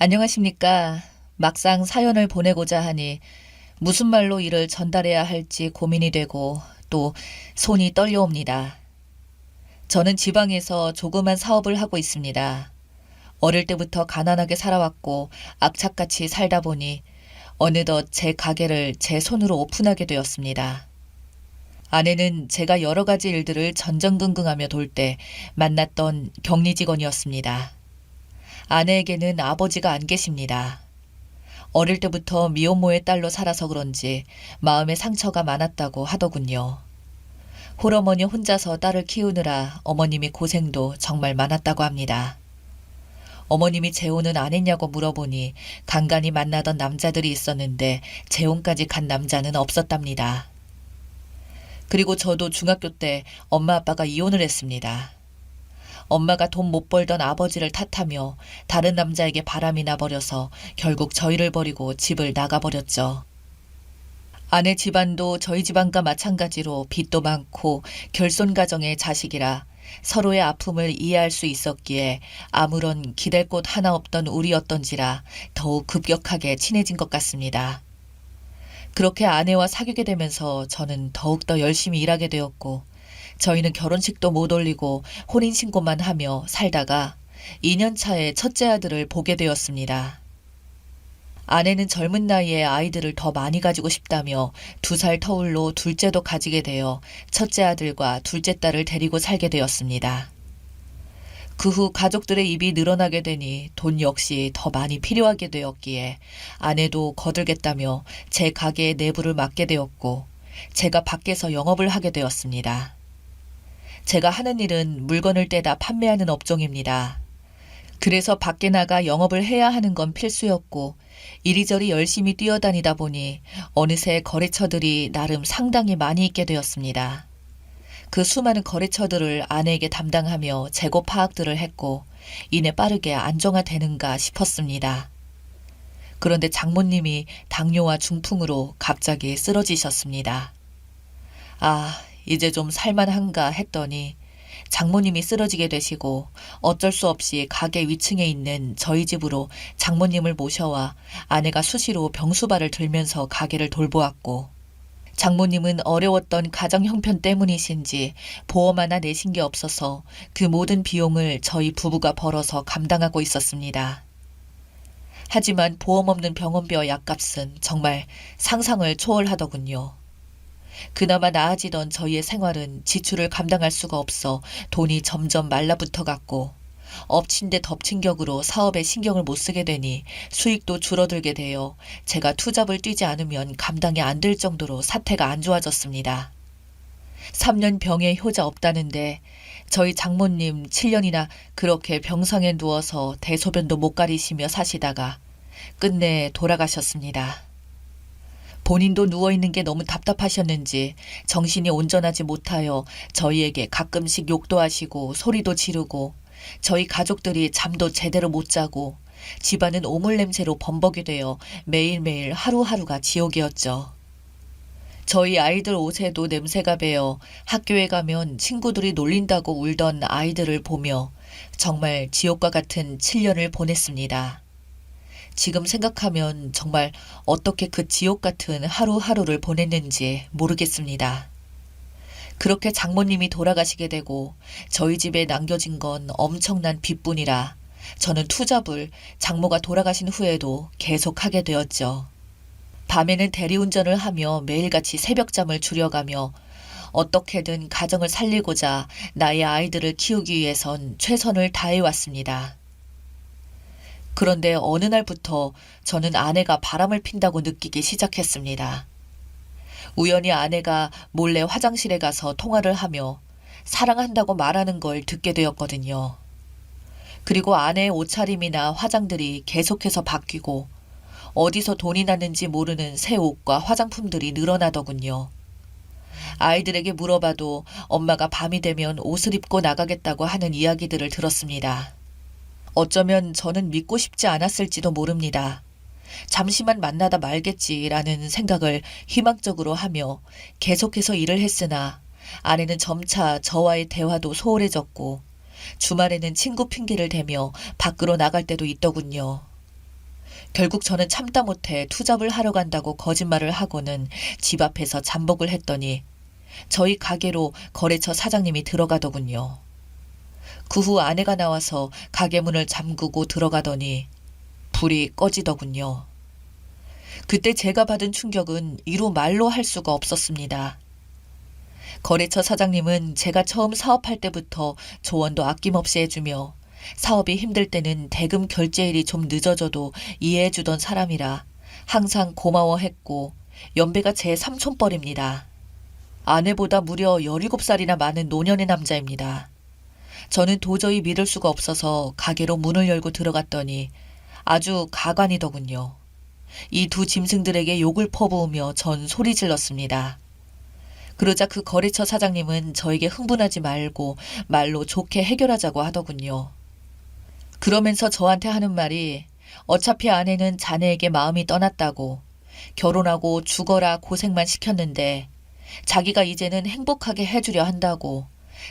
안녕하십니까. 막상 사연을 보내고자 하니 무슨 말로 이를 전달해야 할지 고민이 되고 또 손이 떨려옵니다. 저는 지방에서 조그만 사업을 하고 있습니다. 어릴 때부터 가난하게 살아왔고 악착같이 살다 보니 어느덧 제 가게를 제 손으로 오픈하게 되었습니다. 아내는 제가 여러 가지 일들을 전전긍긍하며 돌 때 만났던 격리 직원이었습니다. 아내에게는 아버지가 안 계십니다. 어릴 때부터 미혼모의 딸로 살아서 그런지 마음에 상처가 많았다고 하더군요. 홀어머니 혼자서 딸을 키우느라 어머님이 고생도 정말 많았다고 합니다. 어머님이 재혼은 안 했냐고 물어보니 간간히 만나던 남자들이 있었는데 재혼까지 간 남자는 없었답니다. 그리고 저도 중학교 때 엄마 아빠가 이혼을 했습니다. 엄마가 돈 못 벌던 아버지를 탓하며 다른 남자에게 바람이 나버려서 결국 저희를 버리고 집을 나가버렸죠. 아내 집안도 저희 집안과 마찬가지로 빚도 많고 결손가정의 자식이라 서로의 아픔을 이해할 수 있었기에 아무런 기댈 곳 하나 없던 우리였던지라 더욱 급격하게 친해진 것 같습니다. 그렇게 아내와 사귀게 되면서 저는 더욱더 열심히 일하게 되었고 저희는 결혼식도 못 올리고 혼인신고만 하며 살다가 2년 차에 첫째 아들을 보게 되었습니다. 아내는 젊은 나이에 아이들을 더 많이 가지고 싶다며 2살 터울로 둘째도 가지게 되어 첫째 아들과 둘째 딸을 데리고 살게 되었습니다. 그 후 가족들의 입이 늘어나게 되니 돈 역시 더 많이 필요하게 되었기에 아내도 거들겠다며 제 가게의 내부를 맡게 되었고 제가 밖에서 영업을 하게 되었습니다. 제가 하는 일은 물건을 떼다 판매하는 업종입니다. 그래서 밖에 나가 영업을 해야 하는 건 필수였고 이리저리 열심히 뛰어다니다 보니 어느새 거래처들이 나름 상당히 많이 있게 되었습니다. 그 수많은 거래처들을 아내에게 담당하며 재고 파악들을 했고 이내 빠르게 안정화되는가 싶었습니다. 그런데 장모님이 당뇨와 중풍으로 갑자기 쓰러지셨습니다. 이제 좀 살만한가 했더니 장모님이 쓰러지게 되시고 어쩔 수 없이 가게 위층에 있는 저희 집으로 장모님을 모셔와 아내가 수시로 병수발을 들면서 가게를 돌보았고 장모님은 어려웠던 가정 형편 때문이신지 보험 하나 내신 게 없어서 그 모든 비용을 저희 부부가 벌어서 감당하고 있었습니다. 하지만 보험 없는 병원비와 약값은 정말 상상을 초월하더군요. 그나마 나아지던 저희의 생활은 지출을 감당할 수가 없어 돈이 점점 말라붙어 갔고 엎친 데 덮친 격으로 사업에 신경을 못 쓰게 되니 수익도 줄어들게 되어 제가 투잡을 뛰지 않으면 감당이 안 될 정도로 사태가 안 좋아졌습니다. 3년 병에 효자 없다는데 저희 장모님 7년이나 그렇게 병상에 누워서 대소변도 못 가리시며 사시다가 끝내 돌아가셨습니다. 본인도 누워있는 게 너무 답답하셨는지 정신이 온전하지 못하여 저희에게 가끔씩 욕도 하시고 소리도 지르고 저희 가족들이 잠도 제대로 못 자고 집안은 오물 냄새로 범벅이 되어 매일매일 하루하루가 지옥이었죠. 저희 아이들 옷에도 냄새가 배어 학교에 가면 친구들이 놀린다고 울던 아이들을 보며 정말 지옥과 같은 7년을 보냈습니다. 지금 생각하면 정말 어떻게 그 지옥 같은 하루하루를 보냈는지 모르겠습니다. 그렇게 장모님이 돌아가시게 되고 저희 집에 남겨진 건 엄청난 빚뿐이라 저는 투잡을 장모가 돌아가신 후에도 계속하게 되었죠. 밤에는 대리운전을 하며 매일같이 새벽잠을 줄여가며 어떻게든 가정을 살리고자 나의 아이들을 키우기 위해선 최선을 다해왔습니다. 그런데 어느 날부터 저는 아내가 바람을 핀다고 느끼기 시작했습니다. 우연히 아내가 몰래 화장실에 가서 통화를 하며 사랑한다고 말하는 걸 듣게 되었거든요. 그리고 아내의 옷차림이나 화장들이 계속해서 바뀌고 어디서 돈이 났는지 모르는 새 옷과 화장품들이 늘어나더군요. 아이들에게 물어봐도 엄마가 밤이 되면 옷을 입고 나가겠다고 하는 이야기들을 들었습니다. 어쩌면 저는 믿고 싶지 않았을지도 모릅니다. 잠시만 만나다 말겠지라는 생각을 희망적으로 하며 계속해서 일을 했으나 아내는 점차 저와의 대화도 소홀해졌고 주말에는 친구 핑계를 대며 밖으로 나갈 때도 있더군요. 결국 저는 참다 못해 투잡을 하러 간다고 거짓말을 하고는 집 앞에서 잠복을 했더니 저희 가게로 거래처 사장님이 들어가더군요. 그 후 아내가 나와서 가게 문을 잠그고 들어가더니 불이 꺼지더군요. 그때 제가 받은 충격은 이루 말로 할 수가 없었습니다. 거래처 사장님은 제가 처음 사업할 때부터 조언도 아낌없이 해주며 사업이 힘들 때는 대금 결제일이 좀 늦어져도 이해해주던 사람이라 항상 고마워했고 연배가 제 삼촌뻘입니다. 아내보다 무려 17살이나 많은 노년의 남자입니다. 저는 도저히 믿을 수가 없어서 가게로 문을 열고 들어갔더니 아주 가관이더군요. 이 두 짐승들에게 욕을 퍼부으며 전 소리 질렀습니다. 그러자 그 거래처 사장님은 저에게 흥분하지 말고 말로 좋게 해결하자고 하더군요. 그러면서 저한테 하는 말이 어차피 아내는 자네에게 마음이 떠났다고 결혼하고 죽어라 고생만 시켰는데 자기가 이제는 행복하게 해주려 한다고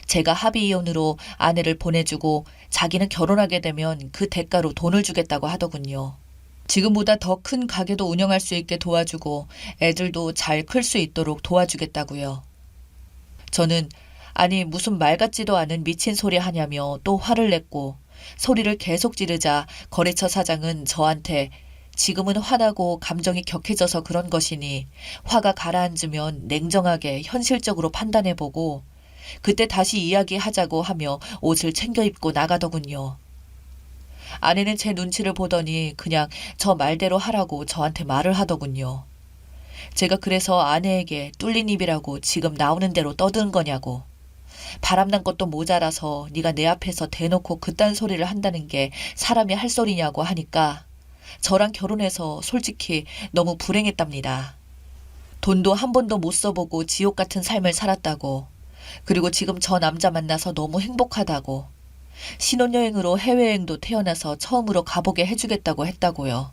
제가 합의 이혼으로 아내를 보내주고 자기는 결혼하게 되면 그 대가로 돈을 주겠다고 하더군요. 지금보다 더 큰 가게도 운영할 수 있게 도와주고 애들도 잘 클 수 있도록 도와주겠다고요. 저는 아니 무슨 말 같지도 않은 미친 소리 하냐며 또 화를 냈고 소리를 계속 지르자 거래처 사장은 저한테 지금은 화나고 감정이 격해져서 그런 것이니 화가 가라앉으면 냉정하게 현실적으로 판단해보고 그때 다시 이야기하자고 하며 옷을 챙겨 입고 나가더군요. 아내는 제 눈치를 보더니 그냥 저 말대로 하라고 저한테 말을 하더군요. 제가 그래서 아내에게 뚫린 입이라고 지금 나오는 대로 떠드는 거냐고. 바람난 것도 모자라서 네가 내 앞에서 대놓고 그딴 소리를 한다는 게 사람이 할 소리냐고 하니까 저랑 결혼해서 솔직히 너무 불행했답니다. 돈도 한 번도 못 써보고 지옥 같은 삶을 살았다고. 그리고 지금 저 남자 만나서 너무 행복하다고. 신혼여행으로 해외여행도 태어나서 처음으로 가보게 해주겠다고 했다고요.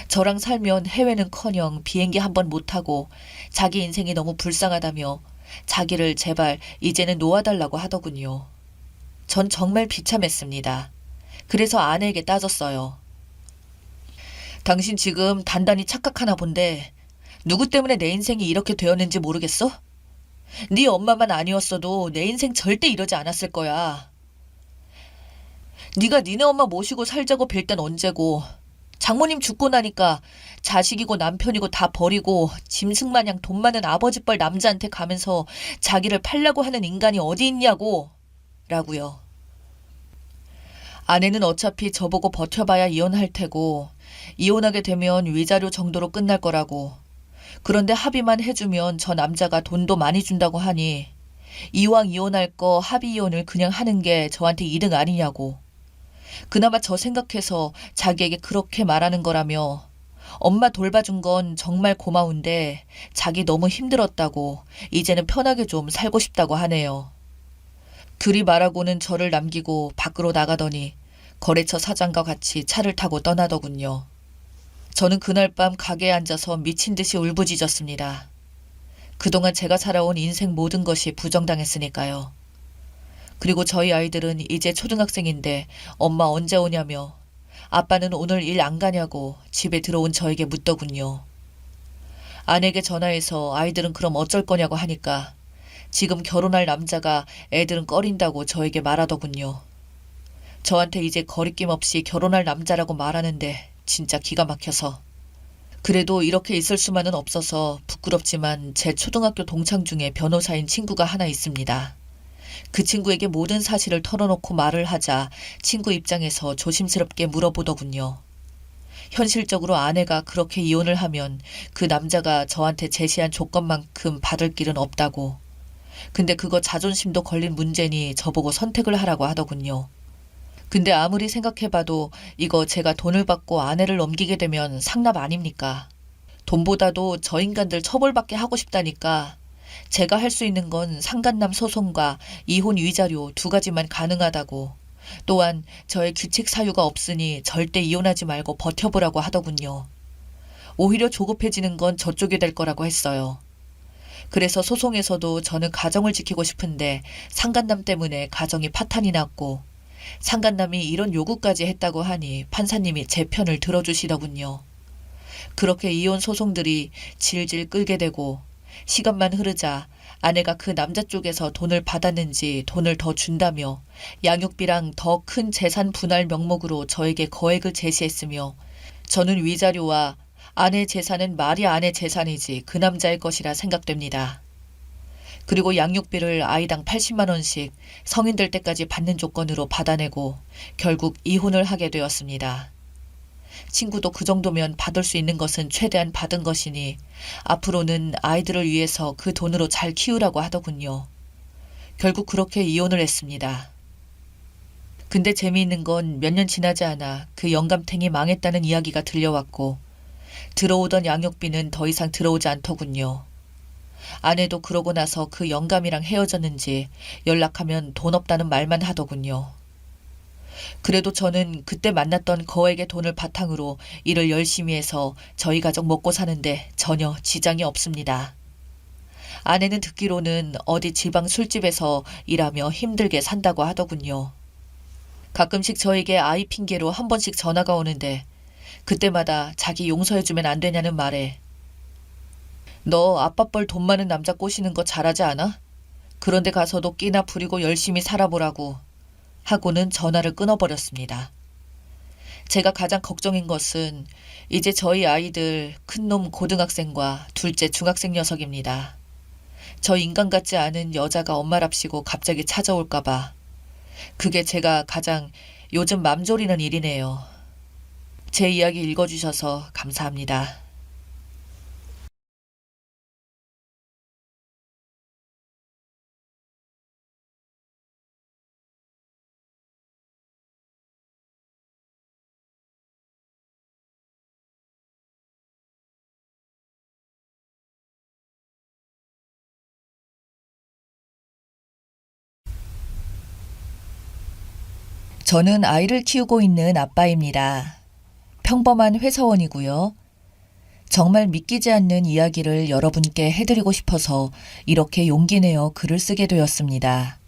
저랑 살면 해외는커녕 비행기 한 번 못 타고 자기 인생이 너무 불쌍하다며 자기를 제발 이제는 놓아달라고 하더군요. 전 정말 비참했습니다. 그래서 아내에게 따졌어요. 당신 지금 단단히 착각하나 본데 누구 때문에 내 인생이 이렇게 되었는지 모르겠어? 네 엄마만 아니었어도 내 인생 절대 이러지 않았을 거야. 네가 니네 엄마 모시고 살자고 빌 땐 언제고 장모님 죽고 나니까 자식이고 남편이고 다 버리고 짐승마냥 돈 많은 아버지뻘 남자한테 가면서 자기를 팔려고 하는 인간이 어디 있냐고 라고요. 아내는 어차피 저보고 버텨봐야 이혼할 테고 이혼하게 되면 위자료 정도로 끝날 거라고. 그런데 합의만 해주면 저 남자가 돈도 많이 준다고 하니 이왕 이혼할 거 합의 이혼을 그냥 하는 게 저한테 이득 아니냐고. 그나마 저 생각해서 자기에게 그렇게 말하는 거라며 엄마 돌봐준 건 정말 고마운데 자기 너무 힘들었다고 이제는 편하게 좀 살고 싶다고 하네요. 그리 말하고는 저를 남기고 밖으로 나가더니 거래처 사장과 같이 차를 타고 떠나더군요. 저는 그날 밤 가게에 앉아서 미친 듯이 울부짖었습니다. 그동안 제가 살아온 인생 모든 것이 부정당했으니까요. 그리고 저희 아이들은 이제 초등학생인데 엄마 언제 오냐며 아빠는 오늘 일 안 가냐고 집에 들어온 저에게 묻더군요. 아내에게 전화해서 아이들은 그럼 어쩔 거냐고 하니까 지금 결혼할 남자가 애들은 꺼린다고 저에게 말하더군요. 저한테 이제 거리낌 없이 결혼할 남자라고 말하는데 진짜 기가 막혀서. 그래도 이렇게 있을 수만은 없어서 부끄럽지만 제 초등학교 동창 중에 변호사인 친구가 하나 있습니다. 그 친구에게 모든 사실을 털어놓고 말을 하자 친구 입장에서 조심스럽게 물어보더군요. 현실적으로 아내가 그렇게 이혼을 하면 그 남자가 저한테 제시한 조건만큼 받을 길은 없다고. 근데 그거 자존심도 걸린 문제니 저보고 선택을 하라고 하더군요. 근데 아무리 생각해봐도 이거 제가 돈을 받고 아내를 넘기게 되면 상납 아닙니까? 돈보다도 저 인간들 처벌받게 하고 싶다니까 제가 할 수 있는 건 상간남 소송과 이혼 위자료 2가지만 가능하다고. 또한 저의 규칙 사유가 없으니 절대 이혼하지 말고 버텨보라고 하더군요. 오히려 조급해지는 건 저쪽이 될 거라고 했어요. 그래서 소송에서도 저는 가정을 지키고 싶은데 상간남 때문에 가정이 파탄이 났고 상간남이 이런 요구까지 했다고 하니 판사님이 제 편을 들어주시더군요. 그렇게 이혼 소송들이 질질 끌게 되고 시간만 흐르자 아내가 그 남자 쪽에서 돈을 받았는지 돈을 더 준다며 양육비랑 더 큰 재산 분할 명목으로 저에게 거액을 제시했으며 저는 위자료와 아내 재산은 말이 아내 재산이지 그 남자의 것이라 생각됩니다. 그리고 양육비를 아이당 80만 원씩 성인 될 때까지 받는 조건으로 받아내고 결국 이혼을 하게 되었습니다. 친구도 그 정도면 받을 수 있는 것은 최대한 받은 것이니 앞으로는 아이들을 위해서 그 돈으로 잘 키우라고 하더군요. 결국 그렇게 이혼을 했습니다. 근데 재미있는 건 몇 년 지나지 않아 그 영감탱이 망했다는 이야기가 들려왔고 들어오던 양육비는 더 이상 들어오지 않더군요. 아내도 그러고 나서 그 영감이랑 헤어졌는지 연락하면 돈 없다는 말만 하더군요. 그래도 저는 그때 만났던 거액의 돈을 바탕으로 일을 열심히 해서 저희 가족 먹고 사는데 전혀 지장이 없습니다. 아내는 듣기로는 어디 지방 술집에서 일하며 힘들게 산다고 하더군요. 가끔씩 저에게 아이 핑계로 한 번씩 전화가 오는데 그때마다 자기 용서해주면 안 되냐는 말에 너 아빠뻘 돈 많은 남자 꼬시는 거 잘하지 않아? 그런데 가서도 끼나 부리고 열심히 살아보라고 하고는 전화를 끊어버렸습니다. 제가 가장 걱정인 것은 이제 저희 아이들 큰놈 고등학생과 둘째 중학생 녀석입니다. 저 인간 같지 않은 여자가 엄마랍시고 갑자기 찾아올까봐. 그게 제가 가장 요즘 맘 졸이는 일이네요. 제 이야기 읽어주셔서 감사합니다. 저는 아이를 키우고 있는 아빠입니다. 평범한 회사원이고요. 정말 믿기지 않는 이야기를 여러분께 해드리고 싶어서 이렇게 용기 내어 글을 쓰게 되었습니다.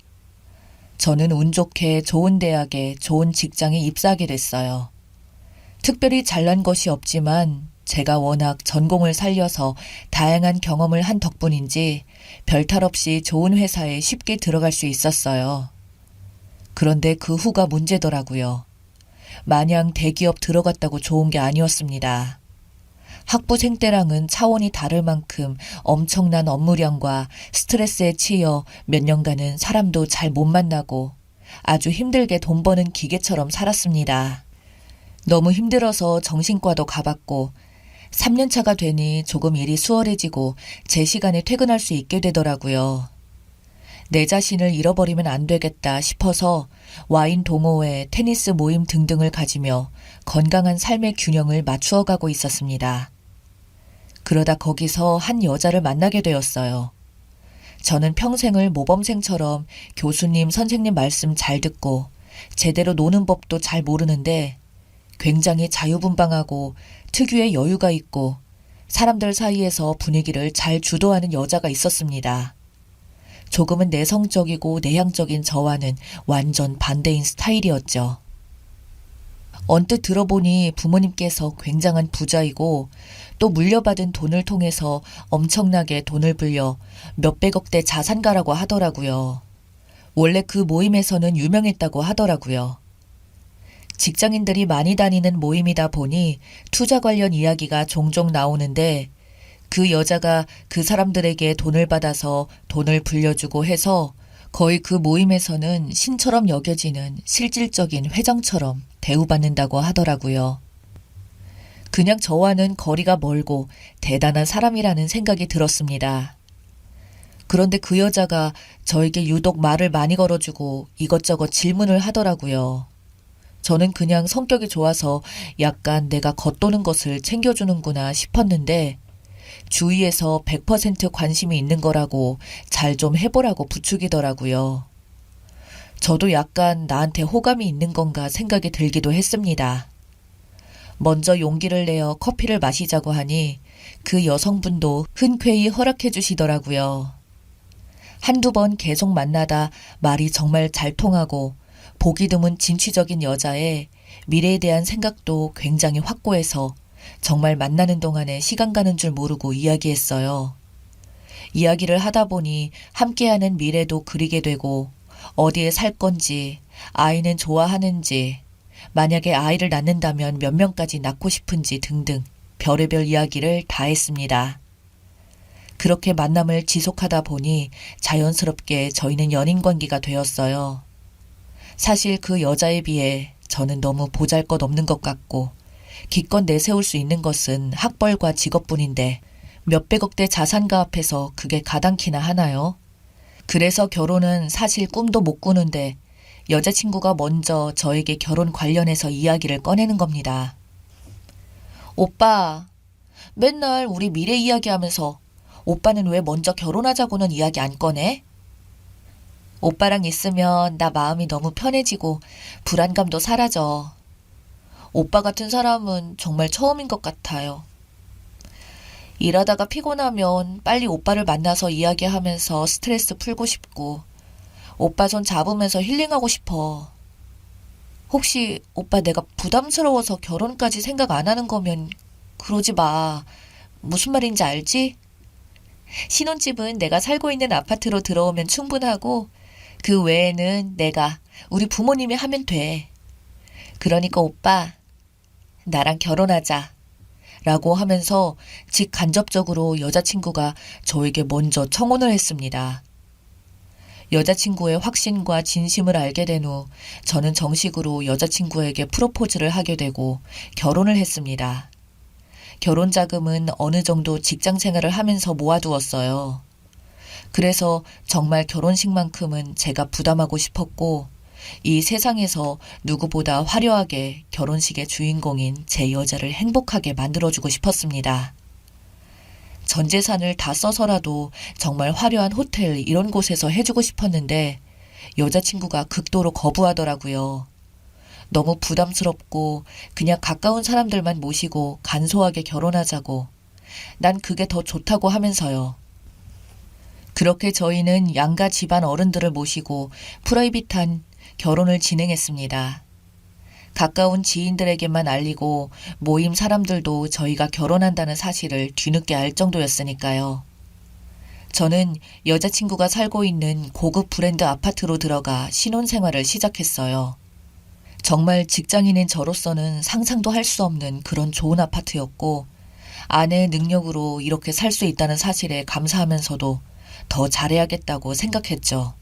저는 운 좋게 좋은 대학에 좋은 직장에 입사하게 됐어요. 특별히 잘난 것이 없지만 제가 워낙 전공을 살려서 다양한 경험을 한 덕분인지 별탈 없이 좋은 회사에 쉽게 들어갈 수 있었어요. 그런데 그 후가 문제더라고요. 마냥 대기업 들어갔다고 좋은 게 아니었습니다. 학부생 때랑은 차원이 다를 만큼 엄청난 업무량과 스트레스에 치여 몇 년간은 사람도 잘 못 만나고 아주 힘들게 돈 버는 기계처럼 살았습니다. 너무 힘들어서 정신과도 가봤고 3년 차가 되니 조금 일이 수월해지고 제 시간에 퇴근할 수 있게 되더라고요. 내 자신을 잃어버리면 안 되겠다 싶어서 와인 동호회, 테니스 모임 등등을 가지며 건강한 삶의 균형을 맞추어 가고 있었습니다. 그러다 거기서 한 여자를 만나게 되었어요. 저는 평생을 모범생처럼 교수님, 선생님 말씀 잘 듣고 제대로 노는 법도 잘 모르는데 굉장히 자유분방하고 특유의 여유가 있고 사람들 사이에서 분위기를 잘 주도하는 여자가 있었습니다. 조금은 내성적이고 내향적인 저와는 완전 반대인 스타일이었죠. 언뜻 들어보니 부모님께서 굉장한 부자이고 또 물려받은 돈을 통해서 엄청나게 돈을 불려 몇백억대 자산가라고 하더라고요. 원래 그 모임에서는 유명했다고 하더라고요. 직장인들이 많이 다니는 모임이다 보니 투자 관련 이야기가 종종 나오는데 그 여자가 그 사람들에게 돈을 받아서 돈을 불려주고 해서 거의 그 모임에서는 신처럼 여겨지는 실질적인 회장처럼 대우받는다고 하더라고요. 그냥 저와는 거리가 멀고 대단한 사람이라는 생각이 들었습니다. 그런데 그 여자가 저에게 유독 말을 많이 걸어주고 이것저것 질문을 하더라고요. 저는 그냥 성격이 좋아서 약간 내가 겉도는 것을 챙겨주는구나 싶었는데 주위에서 100% 관심이 있는 거라고 잘 좀 해보라고 부추기더라고요. 저도 약간 나한테 호감이 있는 건가 생각이 들기도 했습니다. 먼저 용기를 내어 커피를 마시자고 하니 그 여성분도 흔쾌히 허락해 주시더라고요. 한두 번 계속 만나다 말이 정말 잘 통하고 보기 드문 진취적인 여자에 미래에 대한 생각도 굉장히 확고해서 정말 만나는 동안에 시간 가는 줄 모르고 이야기했어요. 이야기를 하다 보니 함께하는 미래도 그리게 되고 어디에 살 건지, 아이는 좋아하는지, 만약에 아이를 낳는다면 몇 명까지 낳고 싶은지 등등 별의별 이야기를 다 했습니다. 그렇게 만남을 지속하다 보니 자연스럽게 저희는 연인 관계가 되었어요. 사실 그 여자에 비해 저는 너무 보잘것없는 것 같고 기껏 내세울 수 있는 것은 학벌과 직업뿐인데 몇백억대 자산가 앞에서 그게 가당키나 하나요? 그래서 결혼은 사실 꿈도 못 꾸는데 여자친구가 먼저 저에게 결혼 관련해서 이야기를 꺼내는 겁니다. 오빠, 맨날 우리 미래 이야기하면서 오빠는 왜 먼저 결혼하자고는 이야기 안 꺼내? 오빠랑 있으면 나 마음이 너무 편해지고 불안감도 사라져. 오빠 같은 사람은 정말 처음인 것 같아요. 일하다가 피곤하면 빨리 오빠를 만나서 이야기하면서 스트레스 풀고 싶고 오빠 손 잡으면서 힐링하고 싶어. 혹시 오빠 내가 부담스러워서 결혼까지 생각 안 하는 거면 그러지 마. 무슨 말인지 알지? 신혼집은 내가 살고 있는 아파트로 들어오면 충분하고 그 외에는 내가 우리 부모님이 하면 돼. 그러니까 오빠 나랑 결혼하자. 라고 하면서 직간접적으로 여자친구가 저에게 먼저 청혼을 했습니다. 여자친구의 확신과 진심을 알게 된 후 저는 정식으로 여자친구에게 프로포즈를 하게 되고 결혼을 했습니다. 결혼 자금은 어느 정도 직장 생활을 하면서 모아두었어요. 그래서 정말 결혼식만큼은 제가 부담하고 싶었고 이 세상에서 누구보다 화려하게 결혼식의 주인공인 제 여자를 행복하게 만들어주고 싶었습니다. 전 재산을 다 써서라도 정말 화려한 호텔 이런 곳에서 해주고 싶었는데 여자친구가 극도로 거부하더라고요. 너무 부담스럽고 그냥 가까운 사람들만 모시고 간소하게 결혼하자고. 난 그게 더 좋다고 하면서요. 그렇게 저희는 양가 집안 어른들을 모시고 프라이빗한 결혼을 진행했습니다. 가까운 지인들에게만 알리고 모임 사람들도 저희가 결혼한다는 사실을 뒤늦게 알 정도였으니까요. 저는 여자친구가 살고 있는 고급 브랜드 아파트로 들어가 신혼생활을 시작했어요. 정말 직장인인 저로서는 상상도 할 수 없는 그런 좋은 아파트였고 아내의 능력으로 이렇게 살 수 있다는 사실에 감사하면서도 더 잘해야겠다고 생각했죠.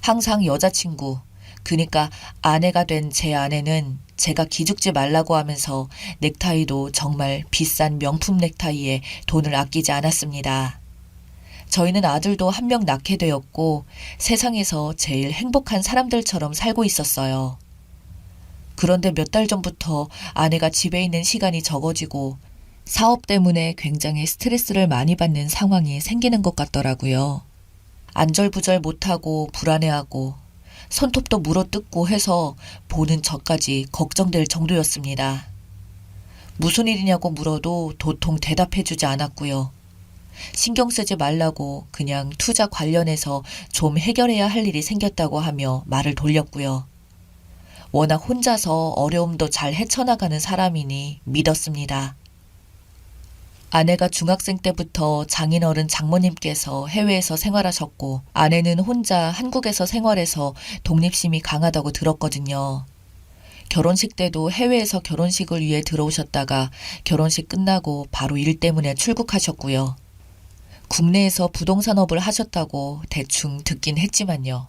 항상 여자친구, 그러니까 아내가 된 제 아내는 제가 기죽지 말라고 하면서 넥타이도 정말 비싼 명품 넥타이에 돈을 아끼지 않았습니다. 저희는 아들도 한 명 낳게 되었고 세상에서 제일 행복한 사람들처럼 살고 있었어요. 그런데 몇 달 전부터 아내가 집에 있는 시간이 적어지고 사업 때문에 굉장히 스트레스를 많이 받는 상황이 생기는 것 같더라고요. 안절부절 못하고 불안해하고 손톱도 물어뜯고 해서 보는 저까지 걱정될 정도였습니다. 무슨 일이냐고 물어도 도통 대답해주지 않았고요. 신경 쓰지 말라고 그냥 투자 관련해서 좀 해결해야 할 일이 생겼다고 하며 말을 돌렸고요. 워낙 혼자서 어려움도 잘 헤쳐나가는 사람이니 믿었습니다. 아내가 중학생 때부터 장인어른 장모님께서 해외에서 생활하셨고 아내는 혼자 한국에서 생활해서 독립심이 강하다고 들었거든요. 결혼식 때도 해외에서 결혼식을 위해 들어오셨다가 결혼식 끝나고 바로 일 때문에 출국하셨고요. 국내에서 부동산업을 하셨다고 대충 듣긴 했지만요.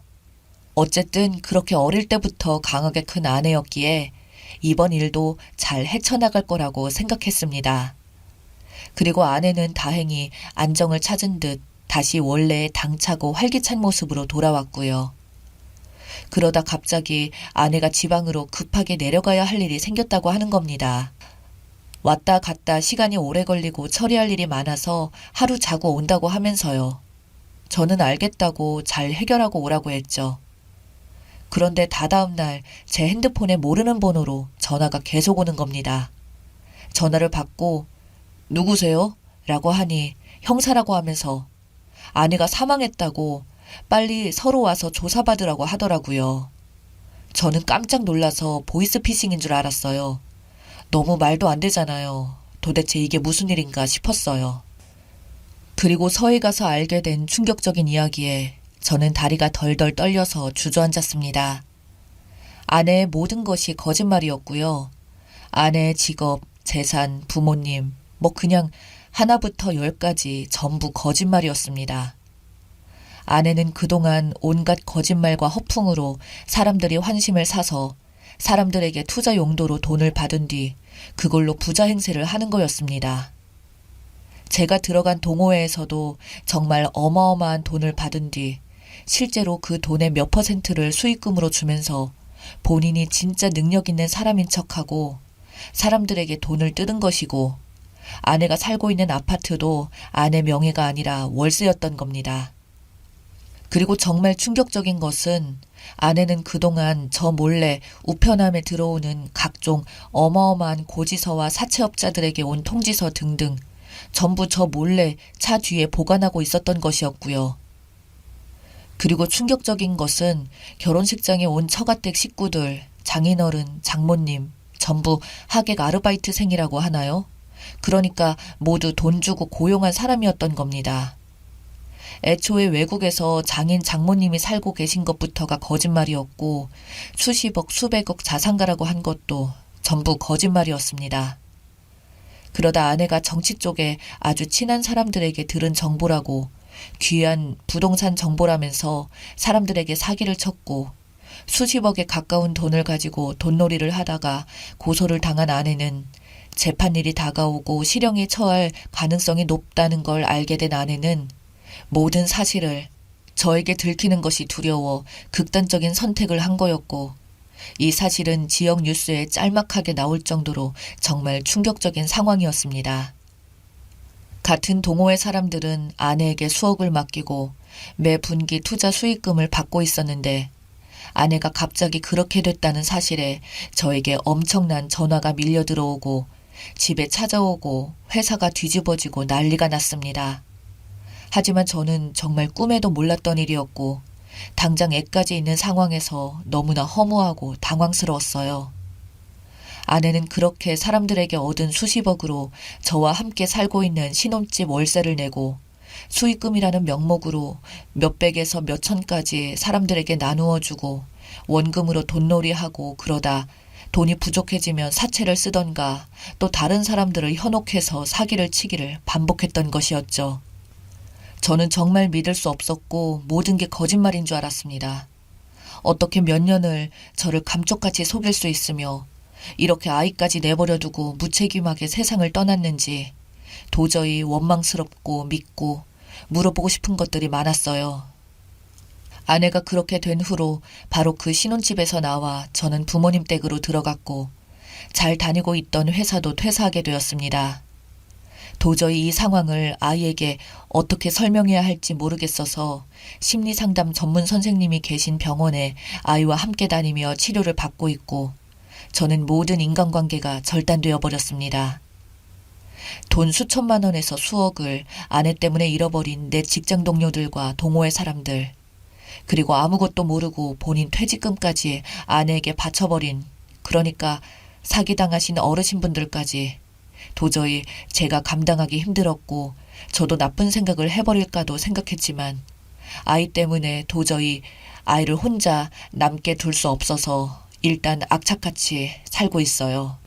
어쨌든 그렇게 어릴 때부터 강하게 큰 아내였기에 이번 일도 잘 헤쳐나갈 거라고 생각했습니다. 그리고 아내는 다행히 안정을 찾은 듯 다시 원래의 당차고 활기찬 모습으로 돌아왔고요. 그러다 갑자기 아내가 지방으로 급하게 내려가야 할 일이 생겼다고 하는 겁니다. 왔다 갔다 시간이 오래 걸리고 처리할 일이 많아서 하루 자고 온다고 하면서요. 저는 알겠다고 잘 해결하고 오라고 했죠. 그런데 다다음 날 제 핸드폰에 모르는 번호로 전화가 계속 오는 겁니다. 전화를 받고 누구세요? 라고 하니 형사라고 하면서 아내가 사망했다고 빨리 서로 와서 조사받으라고 하더라고요. 저는 깜짝 놀라서 보이스피싱인 줄 알았어요. 너무 말도 안 되잖아요. 도대체 이게 무슨 일인가 싶었어요. 그리고 서해 가서 알게 된 충격적인 이야기에 저는 다리가 덜덜 떨려서 주저앉았습니다. 아내의 모든 것이 거짓말이었고요. 아내의 직업, 재산, 부모님, 그냥 하나부터 열까지 전부 거짓말이었습니다. 아내는 그동안 온갖 거짓말과 허풍으로 사람들이 환심을 사서 사람들에게 투자 용도로 돈을 받은 뒤 그걸로 부자 행세를 하는 거였습니다. 제가 들어간 동호회에서도 정말 어마어마한 돈을 받은 뒤 실제로 그 돈의 몇 퍼센트를 수익금으로 주면서 본인이 진짜 능력 있는 사람인 척하고 사람들에게 돈을 뜯은 것이고 아내가 살고 있는 아파트도 아내 명의가 아니라 월세였던 겁니다. 그리고 정말 충격적인 것은 아내는 그동안 저 몰래 우편함에 들어오는 각종 어마어마한 고지서와 사채업자들에게 온 통지서 등등 전부 저 몰래 차 뒤에 보관하고 있었던 것이었고요. 그리고 충격적인 것은 결혼식장에 온 처가댁 식구들, 장인어른, 장모님 전부 하객 아르바이트생이라고 하나요? 그러니까 모두 돈 주고 고용한 사람이었던 겁니다. 애초에 외국에서 장인 장모님이 살고 계신 것부터가 거짓말이었고 수십억 수백억 자산가라고 한 것도 전부 거짓말이었습니다. 그러다 아내가 정치 쪽에 아주 친한 사람들에게 들은 정보라고 귀한 부동산 정보라면서 사람들에게 사기를 쳤고 수십억에 가까운 돈을 가지고 돈놀이를 하다가 고소를 당한 아내는 재판일이 다가오고 실형에 처할 가능성이 높다는 걸 알게 된 아내는 모든 사실을 저에게 들키는 것이 두려워 극단적인 선택을 한 거였고 이 사실은 지역 뉴스에 짤막하게 나올 정도로 정말 충격적인 상황이었습니다. 같은 동호회 사람들은 아내에게 수억을 맡기고 매 분기 투자 수익금을 받고 있었는데 아내가 갑자기 그렇게 됐다는 사실에 저에게 엄청난 전화가 밀려 들어오고 집에 찾아오고 회사가 뒤집어지고 난리가 났습니다. 하지만 저는 정말 꿈에도 몰랐던 일이었고 당장 애까지 있는 상황에서 너무나 허무하고 당황스러웠어요. 아내는 그렇게 사람들에게 얻은 수십억으로 저와 함께 살고 있는 신혼집 월세를 내고 수익금이라는 명목으로 몇백에서 몇천까지 사람들에게 나누어 주고 원금으로 돈놀이하고 그러다 돈이 부족해지면 사채를 쓰던가 또 다른 사람들을 현혹해서 사기를 치기를 반복했던 것이었죠. 저는 정말 믿을 수 없었고 모든 게 거짓말인 줄 알았습니다. 어떻게 몇 년을 저를 감쪽같이 속일 수 있으며 이렇게 아이까지 내버려 두고 무책임하게 세상을 떠났는지 도저히 원망스럽고 믿고 물어보고 싶은 것들이 많았어요. 아내가 그렇게 된 후로 바로 그 신혼집에서 나와 저는 부모님 댁으로 들어갔고 잘 다니고 있던 회사도 퇴사하게 되었습니다. 도저히 이 상황을 아이에게 어떻게 설명해야 할지 모르겠어서 심리상담 전문 선생님이 계신 병원에 아이와 함께 다니며 치료를 받고 있고 저는 모든 인간관계가 절단되어 버렸습니다. 돈 수천만 원에서 수억을 아내 때문에 잃어버린 내 직장 동료들과 동호회 사람들, 그리고 아무것도 모르고 본인 퇴직금까지 아내에게 바쳐버린, 그러니까 사기당하신 어르신분들까지 도저히 제가 감당하기 힘들었고 저도 나쁜 생각을 해버릴까도 생각했지만 아이 때문에 도저히 아이를 혼자 남게 둘 수 없어서 일단 악착같이 살고 있어요.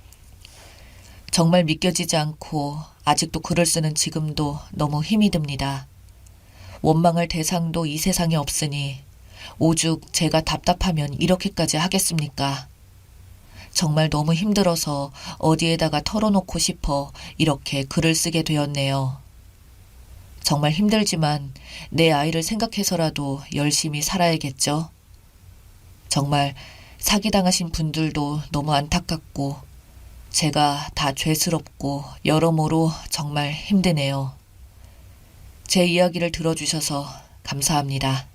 정말 믿겨지지 않고 아직도 글을 쓰는 지금도 너무 힘이 듭니다. 원망할 대상도 이 세상에 없으니 오죽 제가 답답하면 이렇게까지 하겠습니까? 정말 너무 힘들어서 어디에다가 털어놓고 싶어 이렇게 글을 쓰게 되었네요. 정말 힘들지만 내 아이를 생각해서라도 열심히 살아야겠죠. 정말 사기당하신 분들도 너무 안타깝고 제가 다 죄스럽고 여러모로 정말 힘드네요. 제 이야기를 들어주셔서 감사합니다.